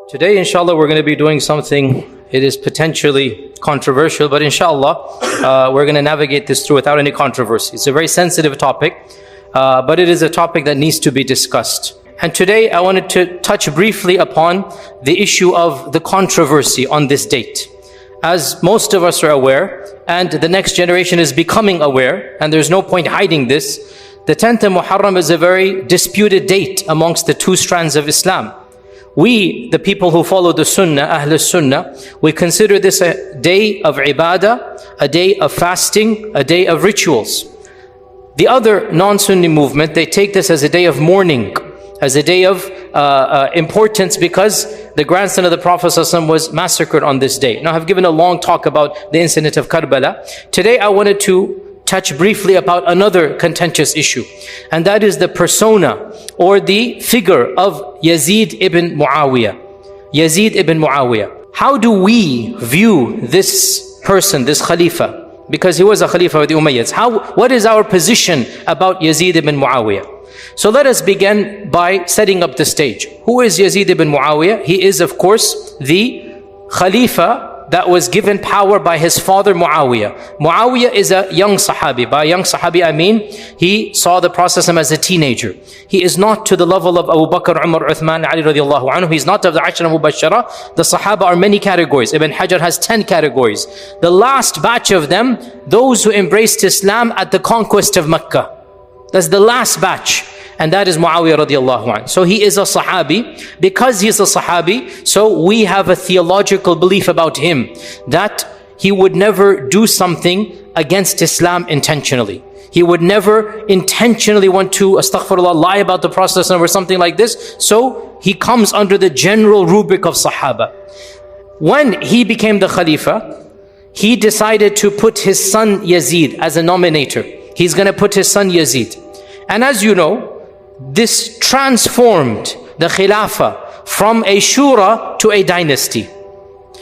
Today, inshallah, we're going to be doing something, it is potentially controversial, but inshallah, we're going to navigate this through without any controversy. It's a very sensitive topic, but it is a topic that needs to be discussed. And today, I wanted to touch briefly upon the issue of the controversy on this date. As most of us are aware, and the next generation is becoming aware, and there's no point hiding this, the 10th of Muharram is a very disputed date amongst the two strands of Islam. We, the people who follow the Sunnah, Ahl Sunnah, we consider this a day of ibadah, a day of fasting, a day of rituals. The other non-Sunni movement, they take this as a day of mourning, as a day of importance because the grandson of the Prophet ﷺ was massacred on this day. Now, I've given a long talk about the incident of Karbala. Today, I wanted to touch briefly about another contentious issue, and that is the persona or the figure of Yazid ibn Muawiyah. Yazid ibn Muawiyah. How do we view this person, this Khalifa? Because he was a Khalifa of the Umayyads. What is our position about Yazid ibn Muawiyah? So let us begin by setting up the stage. Who is Yazid ibn Muawiyah? He is, of course, the Khalifa that was given power by his father Muawiyah. Muawiyah is a young Sahabi. By young Sahabi, I mean he saw the Prophet as a teenager. He is not to the level of Abu Bakr, Umar, Uthman, Ali radiallahu anhu. He's not of the Ashra Mubashara. The Sahaba are many categories. Ibn Hajar has 10 categories. The last batch of them, those who embraced Islam at the conquest of Mecca. That's the last batch. And that is Muawiyah radiallahu anhu. So he is a Sahabi. Because he is a Sahabi, so we have a theological belief about him that he would never do something against Islam intentionally. He would never intentionally want to, astaghfirullah, lie about the Prophet or something like this. So he comes under the general rubric of Sahaba. When he became the Khalifa, he decided to put his son Yazid as a nominator. He's going to put his son Yazid. And as you know, this transformed the Khilafah from a shura to a dynasty.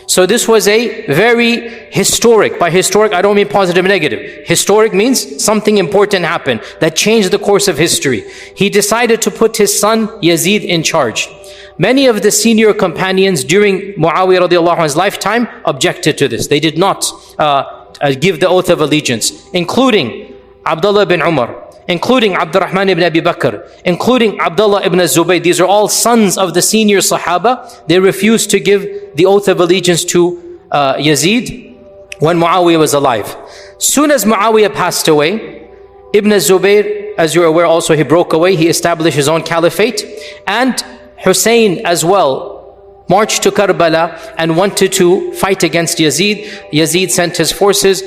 So this was a very historic, by historic I don't mean positive and negative. Historic means something important happened that changed the course of history. He decided to put his son Yazid in charge. Many of the senior companions during Muawiyah radiallahu anhu's lifetime objected to this. They did not give the oath of allegiance, including Abdullah bin Umar, including Abdurrahman ibn Abi Bakr, including Abdullah ibn Zubayr. These are all sons of the senior Sahaba. They refused to give the oath of allegiance to Yazid when Muawiyah was alive. Soon as Muawiyah passed away, Ibn Zubayr, as you're aware also, he broke away. He established his own caliphate. And Hussain as well marched to Karbala and wanted to fight against Yazid. Yazid sent his forces,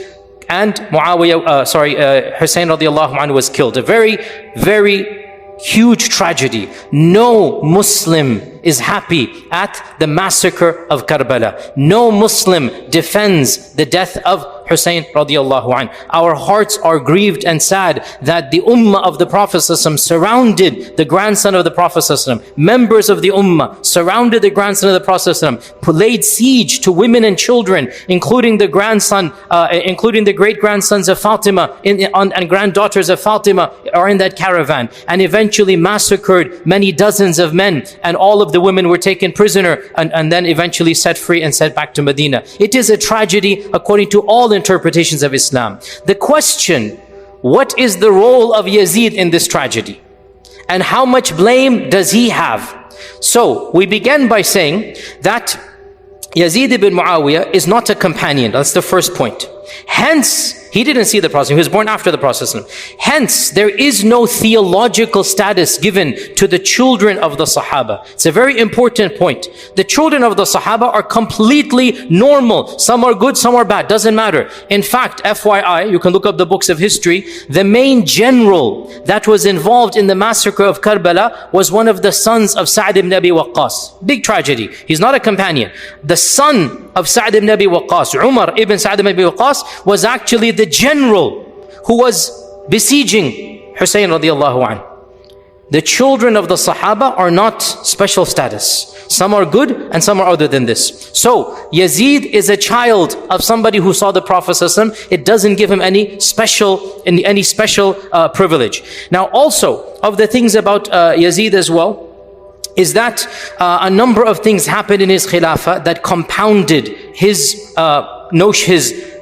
and Hussain radiallahu anhu was killed. A very, very huge tragedy. No Muslim is happy at the massacre of Karbala. No Muslim defends the death of Hussain radiallahu anhu. Our hearts are grieved and sad that the ummah of the Prophet ﷺ surrounded the grandson of the Prophet ﷺ. Members of the ummah surrounded the grandson of the Prophet ﷺ, laid siege to women and children, including the grandson, including the great-grandsons of Fatima and granddaughters of Fatima are in that caravan, and eventually massacred many dozens of men, and all of the women were taken prisoner and then eventually set free and sent back to Medina. It is a tragedy according to all interpretations of Islam. The question, what is the role of Yazid in this tragedy? And how much blame does he have? So we began by saying that Yazid ibn Muawiyah is not a companion. That's the first point. Hence, he didn't see the Prophet. He was born after the Prophet. Hence, there is no theological status given to the children of the Sahaba. It's a very important point. The children of the Sahaba are completely normal. Some are good, some are bad. Doesn't matter. In fact, FYI, you can look up the books of history. The main general that was involved in the massacre of Karbala was one of the sons of Sa'd ibn Abi Waqqas. Big tragedy. He's not a companion. The son of Sa'd ibn Abi Waqqas, Umar ibn Sa'd ibn Abi Waqqas, was actually the general who was besieging Hussain radiallahu anhu. The children of the Sahaba are not special status. Some are good and some are other than this. So Yazid is a child of somebody who saw the Prophet ﷺ. It doesn't give him any special privilege. Now also, of the things about Yazid as well, is that a number of things happened in his khilafah that compounded his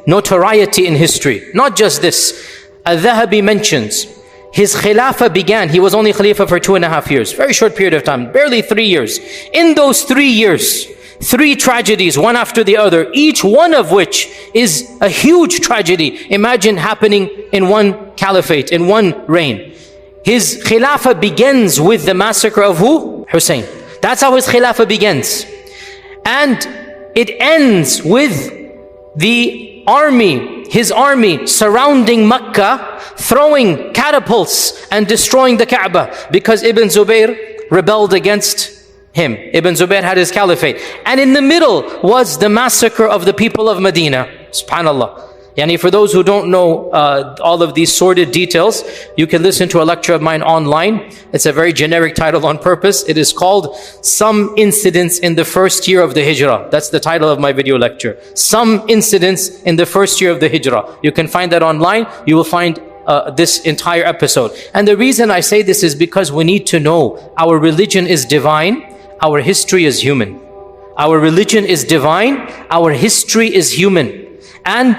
notoriety in history. Not just this. Al-Dhahabi mentions his khilafah began, he was only khalifa for 2.5 years, very short period of time, barely 3 years. In those 3 years, 3 tragedies, one after the other, each one of which is a huge tragedy. Imagine happening in one caliphate, in one reign. His khilafah begins with the massacre of who? Hussain. That's how his khilafah begins. And it ends with the army, his army surrounding Mecca, throwing catapults and destroying the Kaaba because Ibn Zubayr rebelled against him. Ibn Zubayr had his caliphate. And in the middle was the massacre of the people of Medina. SubhanAllah. Yani for those who don't know all of these sordid details, you can listen to a lecture of mine online. It's a very generic title on purpose. It is called Some Incidents in the First Year of the Hijrah. That's the title of my video lecture. Some Incidents in the First Year of the Hijrah. You can find that online. You will find this entire episode. And the reason I say this is because we need to know our religion is divine, our history is human. Our religion is divine, our history is human. And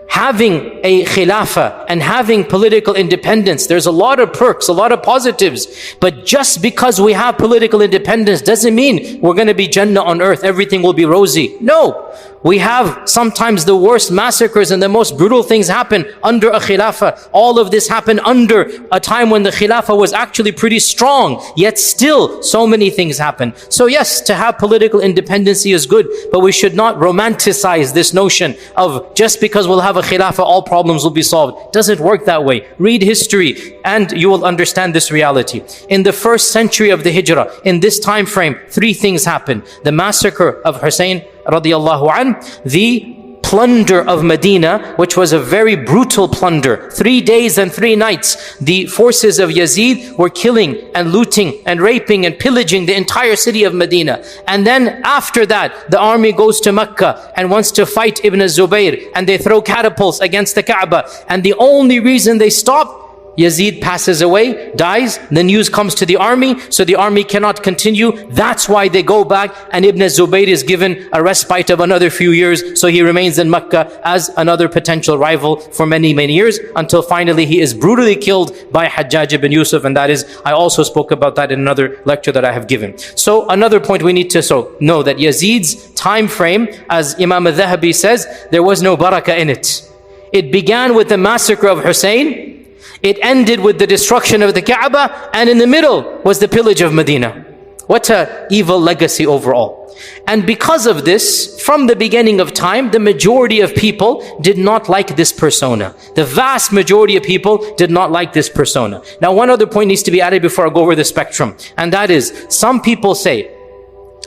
having a khilafah and having political independence, there's a lot of perks, a lot of positives. But just because we have political independence doesn't mean we're going to be Jannah on earth, everything will be rosy. No. We have sometimes the worst massacres and the most brutal things happen under a khilafah. All of this happened under a time when the khilafah was actually pretty strong, yet still so many things happen. So yes, to have political independency is good, but we should not romanticize this notion of just because we'll have a khilafah, all problems will be solved. It doesn't work that way. Read history and you will understand this reality. In the first century of the Hijrah, in this time frame, 3 things happened. The massacre of Hussain radiyallahu an, the plunder of Medina, which was a very brutal plunder. 3 days and 3 nights, the forces of Yazid were killing and looting and raping and pillaging the entire city of Medina. And then after that, the army goes to Mecca and wants to fight Ibn Zubayr, and they throw catapults against the Kaaba. And the only reason they stop, Yazid passes away, dies, the news comes to the army, so the army cannot continue. That's why they go back, and Ibn Zubayr is given a respite of another few years, so he remains in Mecca as another potential rival for many, many years, until finally he is brutally killed by Hajjaj ibn Yusuf, and that is, I also spoke about that in another lecture that I have given. So another point we need to know that Yazid's time frame, as Imam al-Dhahabi says, there was no barakah in it. It began with the massacre of Hussain, it ended with the destruction of the Kaaba, and in the middle was the pillage of Medina. What an evil legacy overall. And because of this, from the beginning of time, the majority of people did not like this persona. The vast majority of people did not like this persona. Now, one other point needs to be added before I go over the spectrum, and that is, some people say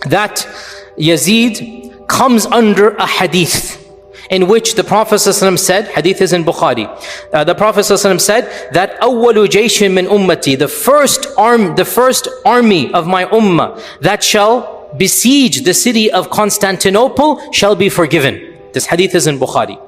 that Yazid comes under a hadith in which the Prophet ﷺ said, hadith is in Bukhari, the Prophet ﷺ said that أَوَّلُ جَيْشٍ مِّنْ أُمَّتِي, the first army of my ummah that shall besiege the city of Constantinople shall be forgiven. This hadith is in Bukhari.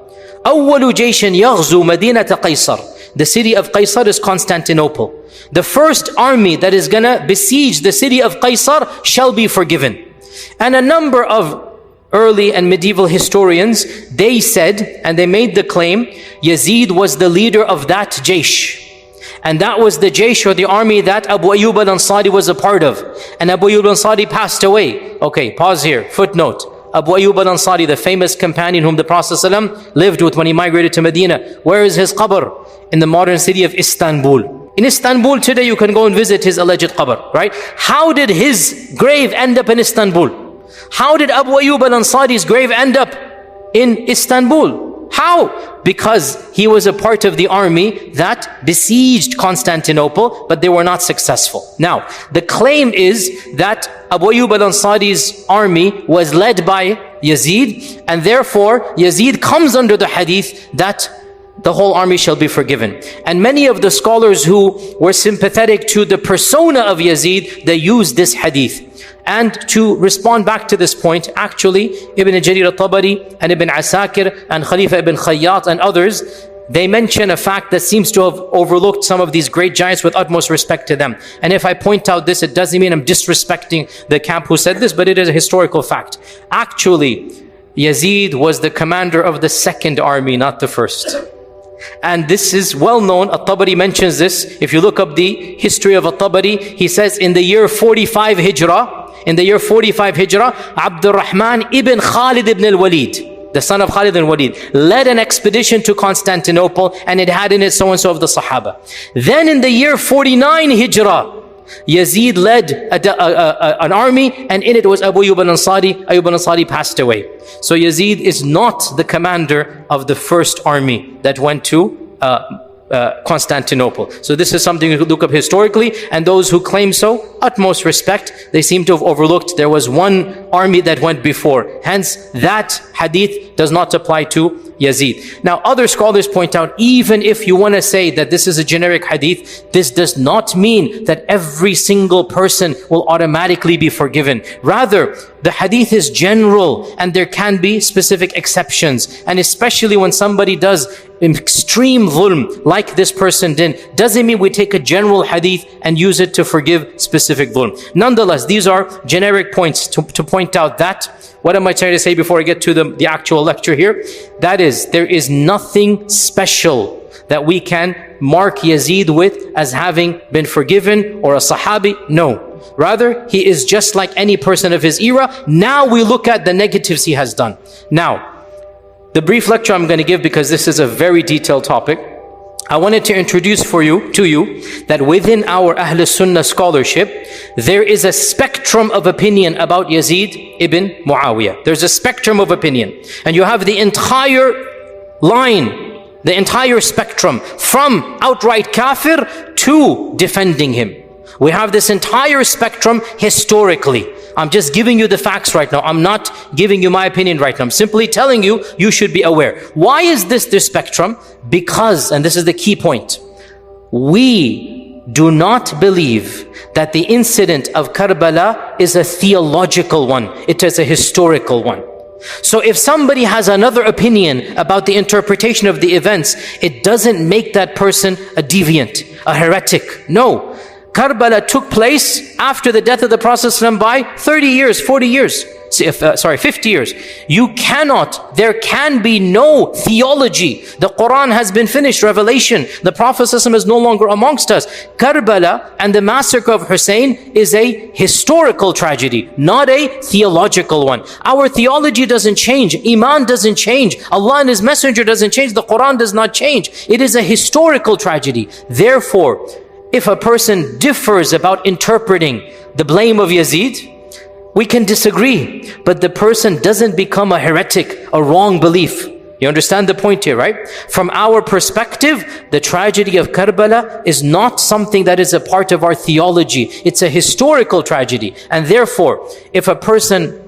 أَوَّلُ جَيْشٍ يَغْزُو مَدِينَةَ قَيْصَرٍ, the city of Qaysar is Constantinople. The first army that is gonna besiege the city of Qaysar shall be forgiven. And a number of early and medieval historians, they said, and they made the claim, Yazid was the leader of that jaysh. And that was the jaysh, or the army, that Abu Ayyub al-Ansari was a part of. And Abu Ayyub al-Ansari passed away. Okay, pause here, footnote. Abu Ayyub al-Ansari, the famous companion whom the Prophet ﷺ lived with when he migrated to Medina. Where is his qabr? In the modern city of Istanbul. In Istanbul today, you can go and visit his alleged qabr, right? How did his grave end up in Istanbul? How did Abu Ayyub al-Ansari's grave end up in Istanbul? How? Because he was a part of the army that besieged Constantinople, but they were not successful. Now, the claim is that Abu Ayyub al-Ansari's army was led by Yazid, and therefore Yazid comes under the hadith that the whole army shall be forgiven. And many of the scholars who were sympathetic to the persona of Yazid, they used this hadith. And to respond back to this point, actually, Ibn Jarir al-Tabari and Ibn Asakir and Khalifa ibn Khayyat and others, they mention a fact that seems to have overlooked some of these great giants with utmost respect to them. And if I point out this, it doesn't mean I'm disrespecting the camp who said this, but it is a historical fact. Actually, Yazid was the commander of the second army, not the first. And this is well known. At-Tabari mentions this. If you look up the history of At-Tabari, he says in the year 45 Hijrah, Abdul Rahman ibn Khalid ibn al-Walid, the son of Khalid ibn Walid, led an expedition to Constantinople, and it had in it so-and-so of the Sahaba. Then in the year 49 Hijrah, Yazid led an army, and in it was Abu Ayyub al-Ansari. Ayyub al-Ansari passed away. So Yazid is not the commander of the first army that went to Constantinople. So this is something you could look up historically, and those who claim so, utmost respect, they seem to have overlooked there was one army that went before. Hence, that hadith does not apply to Yazid. Now, other scholars point out, even if you want to say that this is a generic hadith, this does not mean that every single person will automatically be forgiven. Rather, the hadith is general, and there can be specific exceptions. And especially when somebody does extreme dhulm, like this person did, doesn't mean we take a general hadith and use it to forgive specific dhulm. Nonetheless, these are generic points to point out that, what am I trying to say before I get to the actual lecture here? That is, there is nothing special that we can mark Yazid with as having been forgiven, or a Sahabi. No. Rather, he is just like any person of his era. Now we look at the negatives he has done. Now, the brief lecture I'm going to give, because this is a very detailed topic, I wanted to introduce to you that within our Ahl Sunnah scholarship, there is a spectrum of opinion about Yazid ibn Muawiyah. There's a spectrum of opinion. And you have the entire line, the entire spectrum, from outright kafir to defending him. We have this entire spectrum historically. I'm just giving you the facts right now. I'm not giving you my opinion right now. I'm simply telling you, you should be aware. Why is this spectrum? Because, and this is the key point, we do not believe that the incident of Karbala is a theological one. It is a historical one. So if somebody has another opinion about the interpretation of the events, it doesn't make that person a deviant, a heretic. No. Karbala took place after the death of the Prophet ﷺ by 30 years, 40 years, 50 years. There can be no theology. The Quran has been finished, revelation. The Prophet ﷺ is no longer amongst us. Karbala and the massacre of Hussain is a historical tragedy, not a theological one. Our theology doesn't change. Iman doesn't change. Allah and His Messenger doesn't change. The Quran does not change. It is a historical tragedy. Therefore, if a person differs about interpreting the blame of Yazid, we can disagree, but the person doesn't become a heretic, a wrong belief. You understand the point here, right? From our perspective, the tragedy of Karbala is not something that is a part of our theology. It's a historical tragedy. And therefore, if a person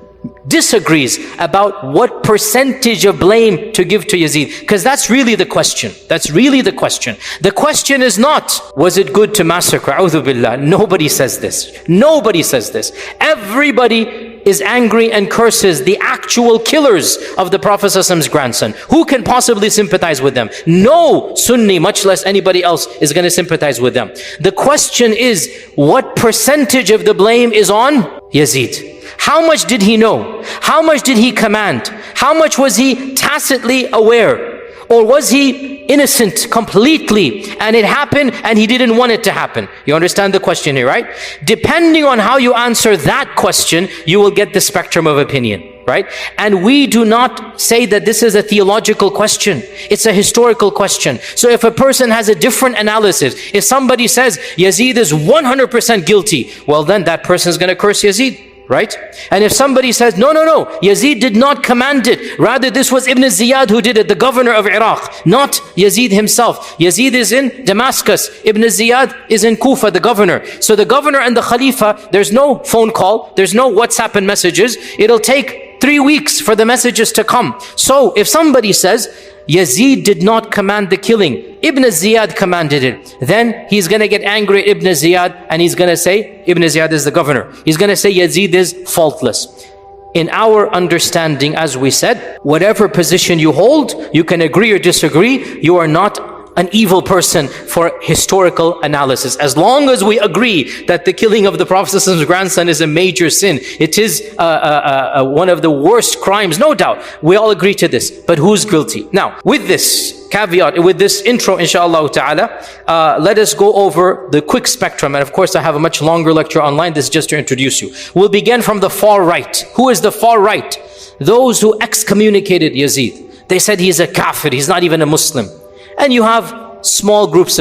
disagrees about what percentage of blame to give to Yazid, because that's really the question. That's really the question. The question is not, was it good to massacre? A'udhu billah. Nobody says this. Nobody says this. Everybody is angry and curses the actual killers of the Prophet ﷺ's grandson. Who can possibly sympathize with them? No Sunni, much less anybody else, is going to sympathize with them. The question is, what percentage of the blame is on Yazid? How much did he know? How much did he command? How much was he tacitly aware? Or was he innocent completely and it happened and he didn't want it to happen? You understand the question here, right? Depending on how you answer that question, you will get the spectrum of opinion, right? And we do not say that this is a theological question. It's a historical question. So if a person has a different analysis, if somebody says Yazid is 100% guilty, well then that person is going to curse Yazid. Right? And if somebody says, no, Yazid did not command it. Rather, this was Ibn Ziyad who did it, the governor of Iraq, not Yazid himself. Yazid is in Damascus. Ibn Ziyad is in Kufa, the governor. So the governor and the Khalifa, there's no phone call, there's no WhatsApp and messages. It'll take 3 weeks for the messages to come. So if somebody says, Yazid did not command the killing, Ibn Ziyad commanded it, then he's going to get angry at Ibn Ziyad and he's going to say, Ibn Ziyad is the governor, he's going to say Yazid is faultless. in our understanding, as we said, whatever position you hold, you can agree or disagree, you are not an evil person for historical analysis. As long as we agree that the killing of the Prophet's grandson is a major sin, it is one of the worst crimes, no doubt. We all agree to this. But who's guilty? Now, with this caveat, with this intro, inshallah ta'ala, let us go over the quick spectrum. And of course, I have a much longer lecture online. This is just to introduce you. We'll begin from the far right. Who is the far right? Those who excommunicated Yazid. They said he's a kafir, he's not even a Muslim. And you have small groups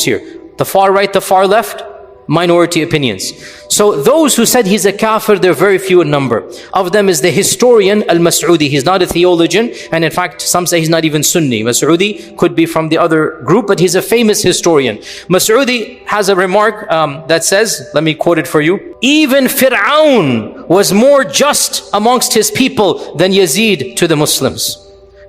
here. The far right, the far left, minority opinions. So those who said he's a kafir, they're very few in number. Of them is the historian Al-Mas'udi. He's not a theologian, and in fact some say he's not even Sunni. Mas'udi could be from the other group, but he's a famous historian. Mas'udi has a remark that says, let me quote it for you, even Fir'aun was more just amongst his people than Yazid to the Muslims.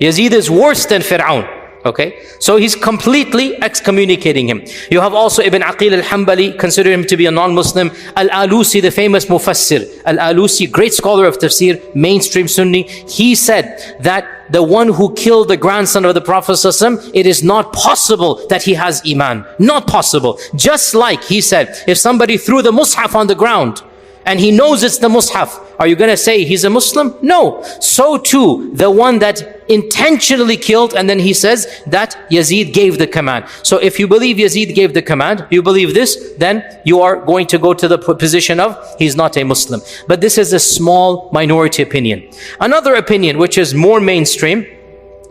Yazid is worse than Fir'aun. Okay, so he's completely excommunicating him. You have also Ibn Aqil al-Hanbali, consider him to be a non-Muslim. Al-Alusi, the famous Mufassir. Al-Alusi, great scholar of tafsir, mainstream Sunni. He said that the one who killed the grandson of the Prophet ﷺ, it is not possible that he has Iman. Not possible. Just like he said, if somebody threw the Mus'haf on the ground, and he knows it's the Mus'haf, are you going to say he's a Muslim? No. So too, the one that intentionally killed, and then he says that Yazid gave the command. So if you believe Yazid gave the command, you believe this, then you are going to go to the position of he's not a Muslim. But this is a small minority opinion. Another opinion, which is more mainstream,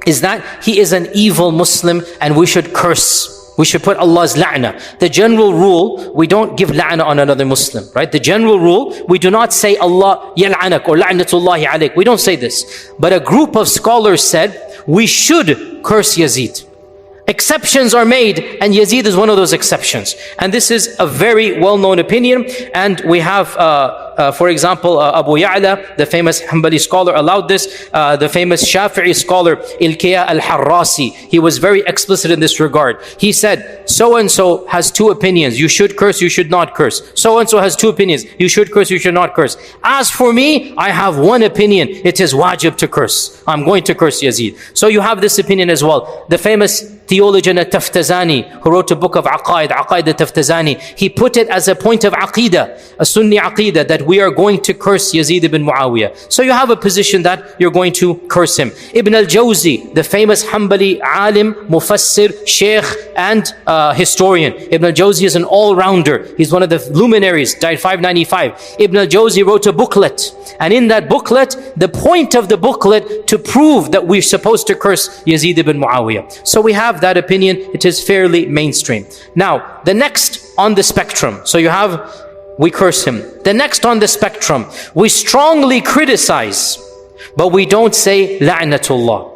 is that he is an evil Muslim and we should curse. We should put Allah's la'na. The general rule, we don't give la'na on another Muslim, right? The general rule, we do not say Allah yal'anak or la'natullahi alayk. We don't say this. But a group of scholars said, we should curse Yazid. Exceptions are made, and Yazid is one of those exceptions. And this is a very well-known opinion. And we have, for example, Abu Ya'la, the famous Hanbali scholar, allowed this. The famous Shafi'i scholar, Ilkiya al-Harrasi, he was very explicit in this regard. He said, so-and-so has two opinions. You should curse, you should not curse. So-and-so has two opinions. You should curse, you should not curse. As for me, I have one opinion. It is wajib to curse. I'm going to curse Yazid. So you have this opinion as well. The famous theologian At-Taftazani, who wrote a book of Aqaid At-Taftazani, he put it as a point of Aqidah, a Sunni Aqidah, that we are going to curse Yazid ibn Muawiyah. So you have a position that you're going to curse him. Ibn al-Jawzi, the famous Hanbali alim, mufassir, sheikh, and historian. Ibn al-Jawzi is an all-rounder. He's one of the luminaries, died 595. Ibn al-Jawzi wrote a booklet, and in that booklet, the point of the booklet to prove that we're supposed to curse Yazid ibn Muawiyah. So we have that opinion. It is fairly mainstream. Now, the next on the spectrum, so you have, we curse him. The next on the spectrum, we strongly criticize, but we don't say la'natullah.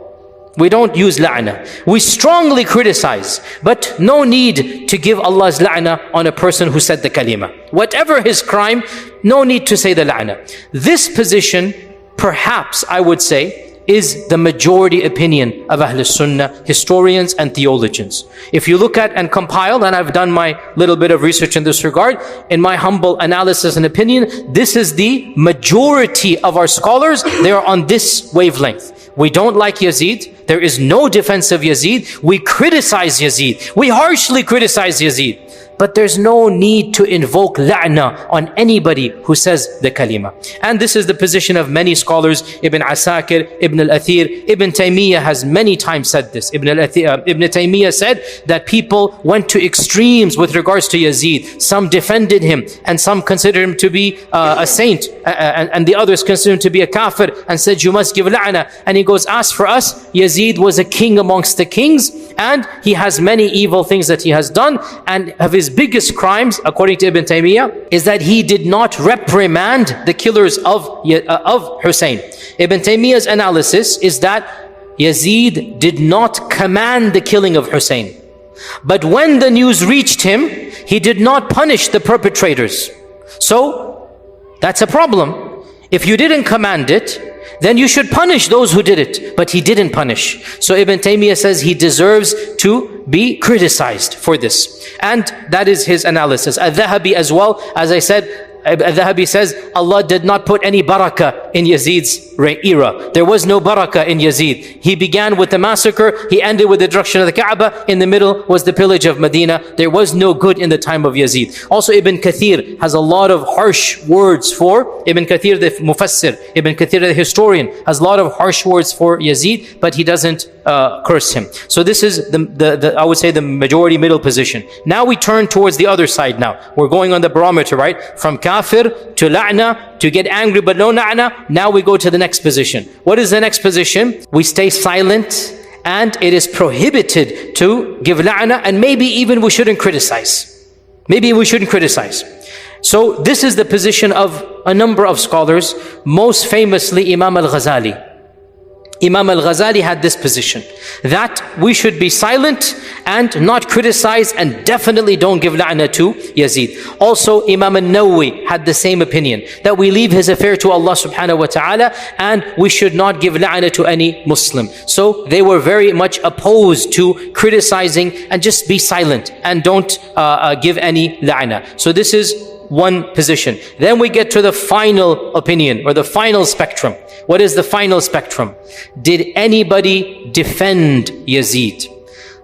We don't use la'na. We strongly criticize, but no need to give Allah's la'na on a person who said the kalima. Whatever his crime, no need to say the la'na. This position, perhaps I would say, is the majority opinion of Ahl Sunnah, historians and theologians. If you look at and compile, and I've done my little bit of research in this regard, in my humble analysis and opinion, this is the majority of our scholars. They are on this wavelength. We don't like Yazid. There is no defense of Yazid. We criticize Yazid. We harshly criticize Yazid. But there's no need to invoke la'na on anybody who says the kalima. And this is the position of many scholars. Ibn Asakir, Ibn al-Athir, Ibn Taymiyyah has many times said this. Ibn Taymiyyah said that people went to extremes with regards to Yazid. Some defended him, and some considered him to be a saint, and the others considered him to be a kafir, and said you must give la'na. And he goes, as for us, Yazid was a king amongst the kings, and he has many evil things that he has done, and of his biggest crimes, according to Ibn Taymiyyah, is that he did not reprimand the killers of Hussain. Ibn Taymiyyah's analysis is that Yazid did not command the killing of Hussain. But when the news reached him, he did not punish the perpetrators. So, that's a problem. If you didn't command it, then you should punish those who did it. But he didn't punish. So Ibn Taymiyyah says he deserves to be criticized for this. And that is his analysis. Al-Dhahabi as well, as I said, Al-Dhahabi says, Allah did not put any barakah in Yazid's era. There was no barakah in Yazid. He began with the massacre, he ended with the destruction of the Kaaba, in the middle was the pillage of Medina. There was no good in the time of Yazid. Also Ibn Kathir has a lot of harsh words for, Ibn Kathir the Mufassir, Ibn Kathir the historian, has a lot of harsh words for Yazid, but he doesn't curse him. So this is I would say the majority middle position. Now we turn towards the other side now. We're going on the barometer, right? From kafir to la'na, to get angry but no la'na. Now we go to the next position. What is the next position? We stay silent, and it is prohibited to give la'na, and maybe even we shouldn't criticize. Maybe we shouldn't criticize. So this is the position of a number of scholars, most famously Imam al-Ghazali. Imam al-Ghazali had this position, that we should be silent and not criticize, and definitely don't give la'na to Yazid. Also Imam al-Nawawi had the same opinion, that we leave his affair to Allah subhanahu wa ta'ala, and we should not give la'na to any Muslim. So they were very much opposed to criticizing, and just be silent and don't give any la'na. So this is one position. Then we get to the final opinion, or the final spectrum. What is the final spectrum? Did anybody defend Yazid?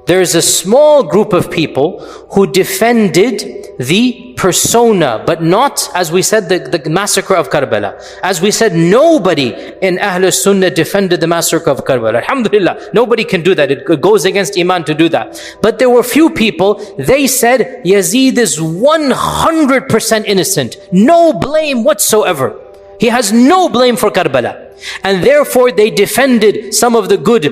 There's a small group of people who defended the persona, but not, as we said, the massacre of Karbala. As we said, nobody in Ahlul Sunnah defended the massacre of Karbala. Alhamdulillah, nobody can do that. It goes against Iman to do that. But there were few people, they said Yazid is 100% innocent. No blame whatsoever. He has no blame for Karbala. And therefore they defended some of the good,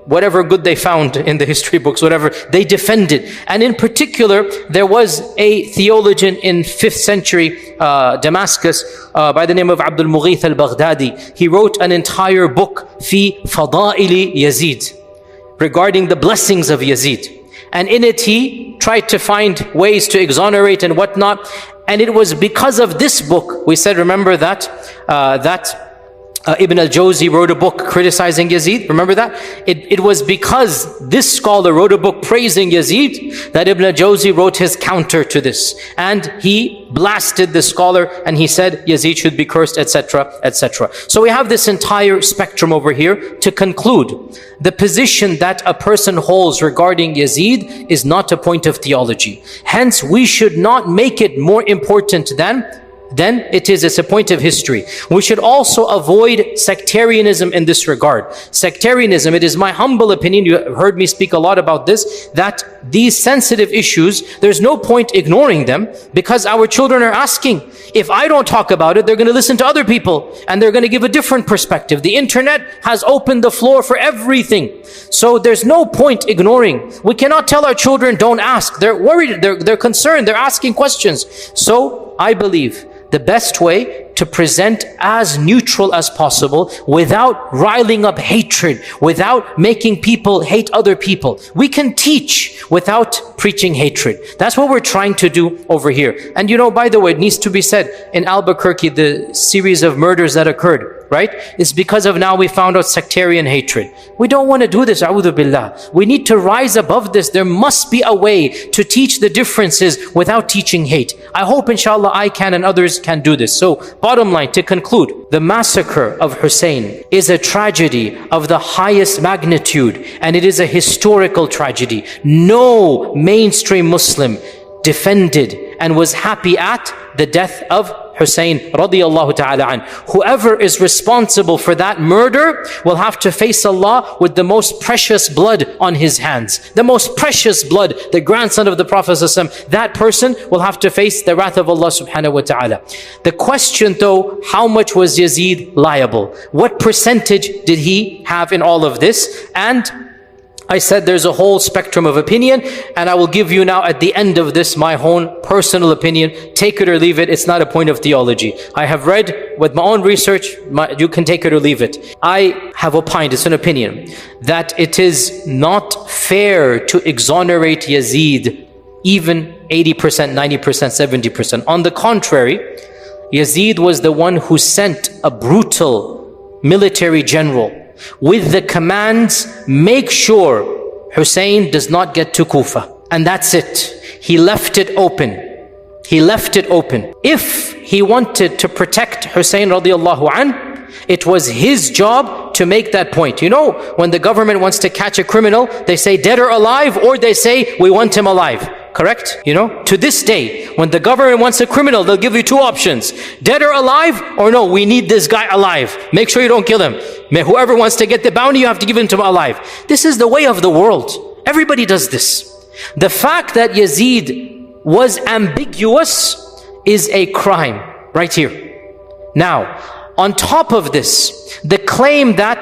whatever good they found in the history books, whatever, they defended. And in particular, there was a theologian in 5th century Damascus by the name of Abdul Mughith al-Baghdadi. He wrote an entire book, Fi Fadaili Yazid, regarding the blessings of Yazid. And in it he tried to find ways to exonerate and whatnot. And it was because of this book, we said, remember that, Ibn al-Jawzi wrote a book criticizing Yazid. Remember that? It was because this scholar wrote a book praising Yazid that Ibn al-Jawzi wrote his counter to this. And he blasted the scholar and he said Yazid should be cursed, etc., etc. So we have this entire spectrum over here. To conclude, the position that a person holds regarding Yazid is not a point of theology. Hence, we should not make it more important than it is. It's a point of history. We should also avoid sectarianism in this regard. Sectarianism, it is my humble opinion, you have heard me speak a lot about this, that these sensitive issues, there's no point ignoring them, because our children are asking. If I don't talk about it, they're going to listen to other people and they're going to give a different perspective. The internet has opened the floor for everything. So there's no point ignoring. We cannot tell our children don't ask. They're worried, they're concerned, they're asking questions. So I believe the best way to present as neutral as possible, without riling up hatred, without making people hate other people. We can teach without preaching hatred. That's what we're trying to do over here. And you know, by the way, it needs to be said, in Albuquerque, the series of murders that occurred, right? It's because of now we found out sectarian hatred. We don't want to do this, a'udhu billah. We need to rise above this. There must be a way to teach the differences without teaching hate. I hope inshallah I can and others can do this. So bottom line, to conclude, the massacre of Hussein is a tragedy of the highest magnitude, and it is a historical tragedy. No mainstream Muslim defended and was happy at the death of Hussein radiyallahu ta'ala an. Whoever is responsible for that murder will have to face Allah with the most precious blood on his hands. The most precious blood, the grandson of the Prophet ﷺ, that person will have to face the wrath of Allah subhanahu wa ta'ala. The question though, how much was Yazid liable? What percentage did he have in all of this? And I said there's a whole spectrum of opinion, and I will give you now at the end of this my own personal opinion. Take it or leave it. It's not a point of theology. I have read with my own research, you can take it or leave it. I have opined, it's an opinion, that it is not fair to exonerate Yazid even 80%, 90%, 70%. On the contrary, Yazid was the one who sent a brutal military general with the commands, make sure Hussein does not get to Kufa. And that's it. He left it open. He left it open. If he wanted to protect Hussein radiallahu anh, it was his job to make that point. You know, when the government wants to catch a criminal, they say dead or alive, or they say we want him alive. Correct? You know, to this day, when the government wants a criminal, they'll give you two options: dead or alive, or no, we need this guy alive. Make sure you don't kill him. Whoever wants to get the bounty, you have to give him to him alive. This is the way of the world. Everybody does this. The fact that Yazid was ambiguous is a crime right here. Now, on top of this, the claim that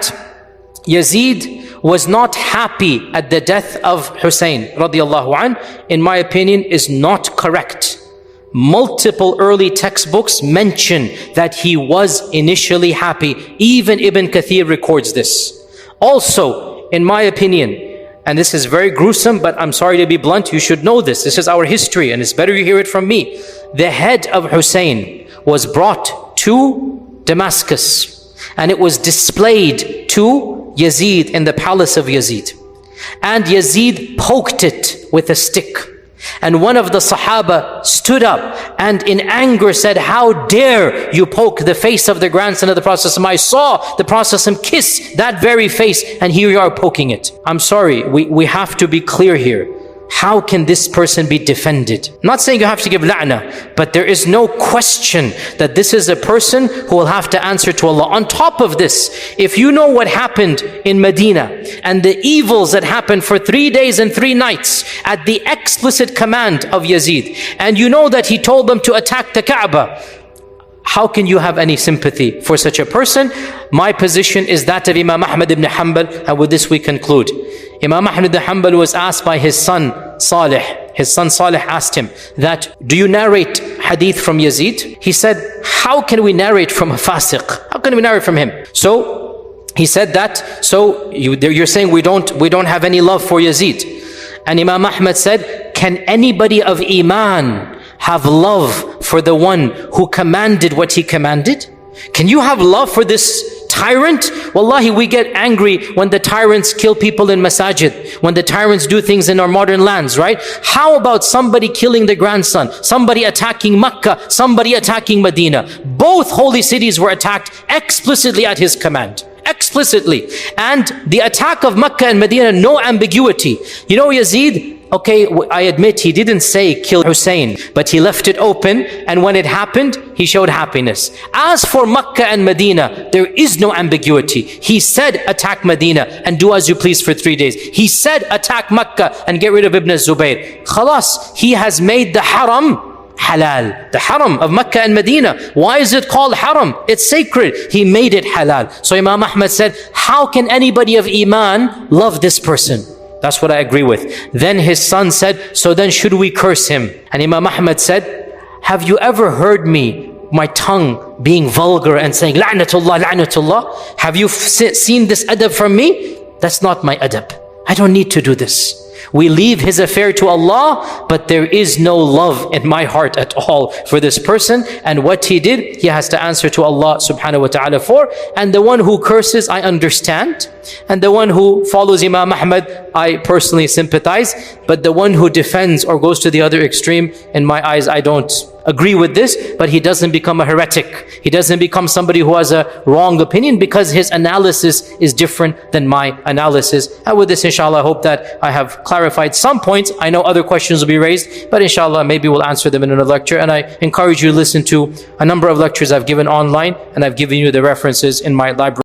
Yazid was not happy at the death of Hussein radiallahu anh, in my opinion, is not correct. Multiple early textbooks mention that he was initially happy. Even Ibn Kathir records this. Also, in my opinion, and this is very gruesome, but I'm sorry to be blunt, you should know this. This is our history, and it's better you hear it from me. The head of Hussein was brought to Damascus, and it was displayed to Yazid in the palace of Yazid. And Yazid poked it with a stick. And one of the Sahaba stood up and in anger said, "How dare you poke the face of the grandson of the Prophet? I saw the Prophet kiss that very face, and here you are poking it." I'm sorry, we have to be clear here. How can this person be defended? I'm not saying you have to give la'nah, but there is no question that this is a person who will have to answer to Allah. On top of this, if you know what happened in Medina and the evils that happened for 3 days and 3 nights at the explicit command of Yazid, and you know that he told them to attack the Kaaba, how can you have any sympathy for such a person? My position is that of Imam Ahmad ibn Hanbal, and with this we conclude. Imam Ahmad ibn Hanbal was asked by his son Salih. His son Salih asked him that, "Do you narrate hadith from Yazid?" He said, "How can we narrate from a fasiq? How can we narrate from him?" So he said that, "So you're saying we don't have any love for Yazid?" And Imam Ahmad said, "Can anybody of Iman have love for the one who commanded what he commanded? Can you have love for this tyrant? Wallahi, we get angry when the tyrants kill people in masajid, when the tyrants do things in our modern lands, right? How about somebody killing the grandson, somebody attacking Makkah, somebody attacking Medina? Both holy cities were attacked explicitly at his command. Explicitly. And the attack of Makkah and Medina, no ambiguity. You know, Yazid, okay, I admit he didn't say kill Hussein, but he left it open, and when it happened, he showed happiness. As for Makkah and Medina, there is no ambiguity. He said attack Medina and do as you please for 3 days. He said attack Makkah and get rid of Ibn Zubayr. Khalas, he has made the haram halal. The haram of Makkah and Medina. Why is it called haram? It's sacred. He made it halal. So Imam Ahmad said, how can anybody of Iman love this person? That's what I agree with. Then his son said, so then should we curse him? And Imam Ahmad said, have you ever heard me, my tongue being vulgar and saying, la'natullah, la'natullah? Have you seen this adab from me? That's not my adab. I don't need to do this. We leave his affair to Allah, but there is no love in my heart at all for this person. And what he did, he has to answer to Allah subhanahu wa ta'ala for. And the one who curses, I understand. And the one who follows Imam Ahmad, I personally sympathize. But the one who defends or goes to the other extreme, in my eyes, I don't agree with this, but he doesn't become a heretic. He doesn't become somebody who has a wrong opinion because his analysis is different than my analysis. And with this, inshallah, I hope that I have clarified some points. I know other questions will be raised, but inshallah, maybe we'll answer them in another lecture. And I encourage you to listen to a number of lectures I've given online, and I've given you the references in my library.